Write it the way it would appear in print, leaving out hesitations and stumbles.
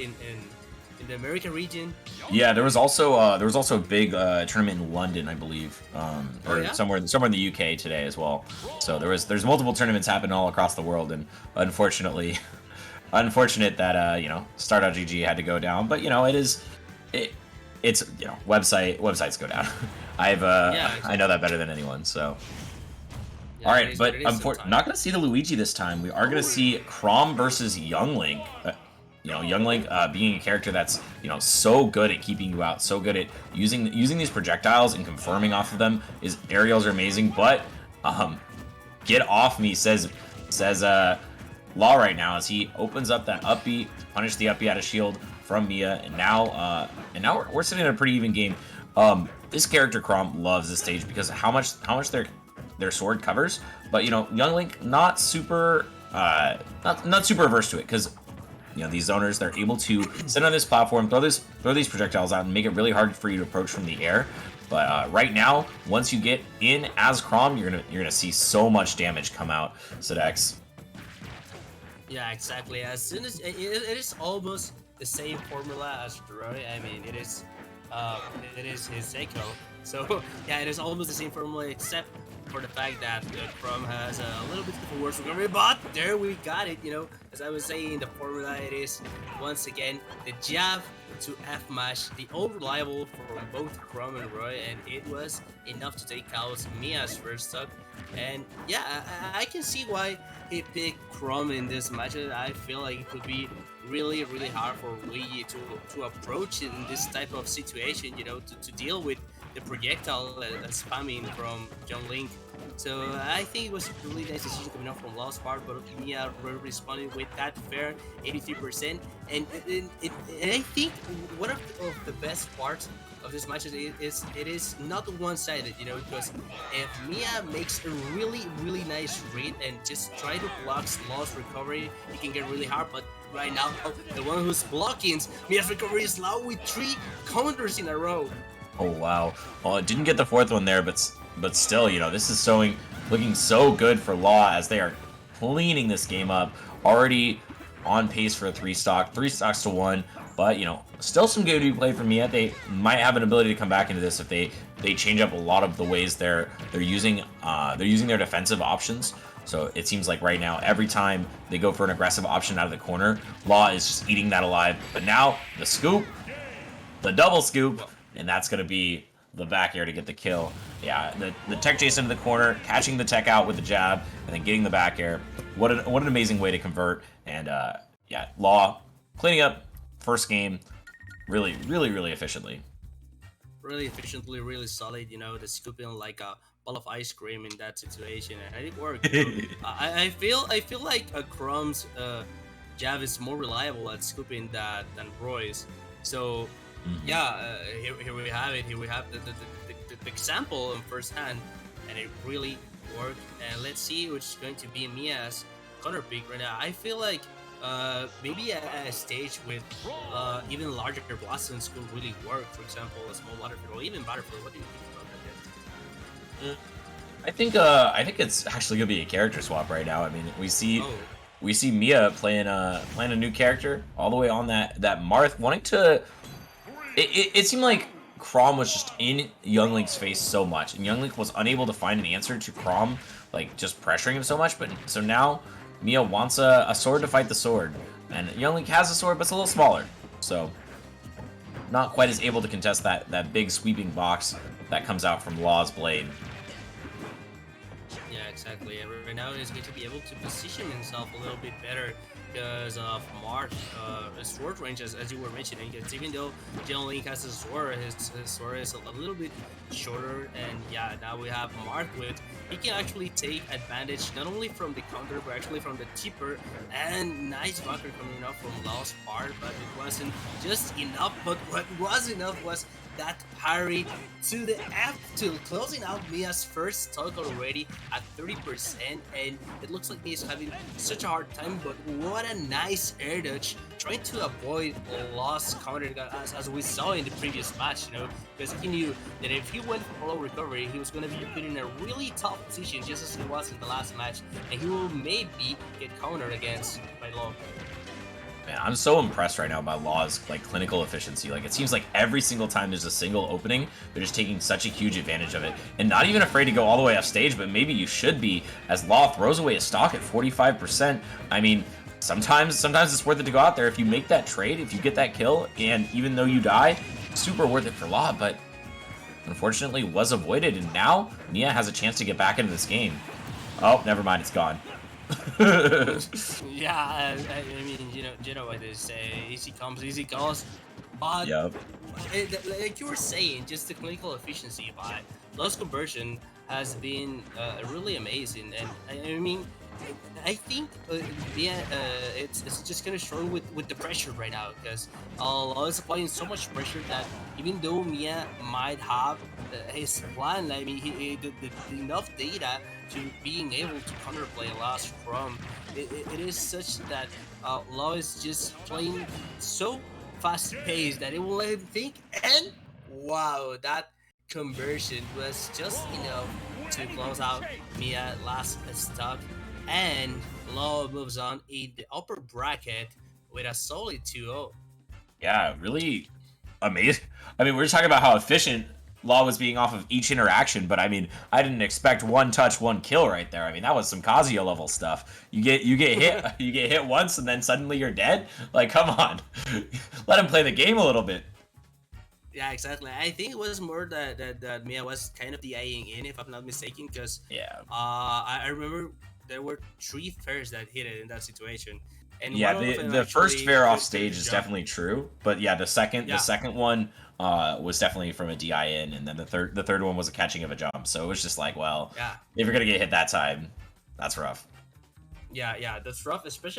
in the American region. Yeah, there was also a big tournament in London, I believe, Oh or yeah. somewhere in the UK today as well. So there's multiple tournaments happening all across the world, and unfortunately, unfortunate that Start.gg had to go down. But it's websites go down. Yeah, I know exactly. that better than anyone. So Yeah, all it right, is what but it is I'm sometimes. not gonna see the Luigi this time. We are gonna see Chrom versus Young Link. Young Link being a character that's so good at keeping you out, so good at using these projectiles and confirming off of them. His aerials are amazing, but get off me, says Law right now as he opens up that up B, punish the up B out of shield from Mia, and now we're sitting in a pretty even game. This character Chrom loves this stage because how much their sword covers, but Young Link not super not super averse to it because these zoners, they're able to sit on this platform, throw these projectiles out, and make it really hard for you to approach from the air. But right now, once you get in as Chrom, you're gonna see so much damage come out. Sedex. Yeah, exactly. As soon as it is almost the same formula as Roy. I mean, it is his Seiko. So yeah, it is almost the same formula except for the fact that Chrom has a little bit of a worse recovery. But there we got it. As I was saying, the formula it is once again the jab to F mash, the old reliable from both Chrom and Roy, and it was enough to take out Mia's first stock. And yeah, I can see why he picked Chrom in this match. I feel like it could be really, really hard for Luigi to approach in this type of situation, to deal with the projectile spamming from John Link. So I think it was a really nice decision coming out from Lost part, but Mia responded with that fair 83%. And I think one of the best parts of this match is it is not one-sided, because if Mia makes a really, really nice read and just try to block Law's recovery, it can get really hard. But right now, the one who's blocking Mia's recovery is Law with 3 counters in a row. Oh wow. Well, it didn't get the fourth one there, but still, this is looking so good for Law as they are cleaning this game up. Already on pace for a 3 stocks to 1. But still some good to be played from Mia. They might have an ability to come back into this if they change up a lot of the ways they're using their defensive options. So it seems like right now, every time they go for an aggressive option out of the corner, Law is just eating that alive. But now the scoop, the double scoop, and that's gonna be the back air to get the kill. Yeah, the tech chase into the corner, catching the tech out with the jab, and then getting the back air. What an amazing way to convert. And yeah, Law cleaning up first game really, really, really efficiently. Really efficiently, really solid. The scooping like a ball of ice cream in that situation, and it worked. I feel like Chrom's jab is more reliable at scooping than Roy's. So yeah, here we have it. Here we have the example in first hand, and it really worked. And let's see which is going to be Mia's counter pick right now. I feel like maybe a stage with even larger blossoms could really work. For example, a small waterfield or even battlefield. What do you think about I think it's actually gonna be a character swap right now. I mean, we see Mia playing a new character all the way on that Marth, wanting to. It seemed like Chrom was just in Young Link's face so much, and Young Link was unable to find an answer to Chrom, like just pressuring him so much. But so now Mia wants a sword to fight the sword, and Young Link has a sword, but it's a little smaller, so not quite as able to contest that big sweeping box that comes out from Law's blade. Yeah, exactly. And right now he's going to be able to position himself a little bit better because of Marth sword range, as you were mentioning. Because even though John Link has a sword, his sword is a little bit shorter. And yeah, now we have Marth with he can actually take advantage not only from the counter but actually from the tipper, and nice bunker coming up from Law's part, but it wasn't just enough. But what was enough was that parry to the F to closing out Mia's first stock already at 30%, and it looks like Mia's having such a hard time, but what a nice air dodge trying to avoid a lost counter as we saw in the previous match, because he knew that if he went for low recovery, he was going to be put in a really tough position just as he was in the last match, and he will maybe get countered against by Low. Man, I'm so impressed right now by Law's like clinical efficiency. Like it seems like every single time there's a single opening, they're just taking such a huge advantage of it, and not even afraid to go all the way off stage. But maybe you should be, as Law throws away a stock at 45%. I mean, sometimes it's worth it to go out there if you make that trade, if you get that kill, and even though you die, super worth it for Law. But unfortunately, was avoided, and now Mia has a chance to get back into this game. Oh, never mind, it's gone. Yeah, I mean, you know what they say, easy comes, easy goes. But Yep. like you were saying, just the clinical efficiency by loss conversion has been really amazing, and I mean, I think yeah, it's just gonna struggle with the pressure right now because Law is applying so much pressure that even though Mia might have his plan, I mean, the enough data to being able to counterplay Law's Chrom, it is such that Law is just playing so fast paced that it will let him think, and wow, that conversion was just enough to close out Mia last stock, and Law moves on in the upper bracket with a solid 2-0. Yeah, really amazing. I mean, we're just talking about how efficient Law was being off of each interaction, but I mean, I didn't expect one touch, one kill right there. I mean, that was some Kazuya level stuff. You get hit, you get hit once, and then suddenly you're dead. Like, come on, let him play the game a little bit. Yeah, exactly. I think it was more that Mia was kind of DIing in, if I'm not mistaken, because Yeah. I remember there were 3 fairs that hit it in that situation, and Yeah, one of them the first actually fair off took stage the is jump. definitely true, but yeah, the second one was definitely from a DI in, and then the third one was a catching of a jump. So it was just like, well, Yeah, if you're gonna get hit that time, that's rough. yeah, that's rough, especially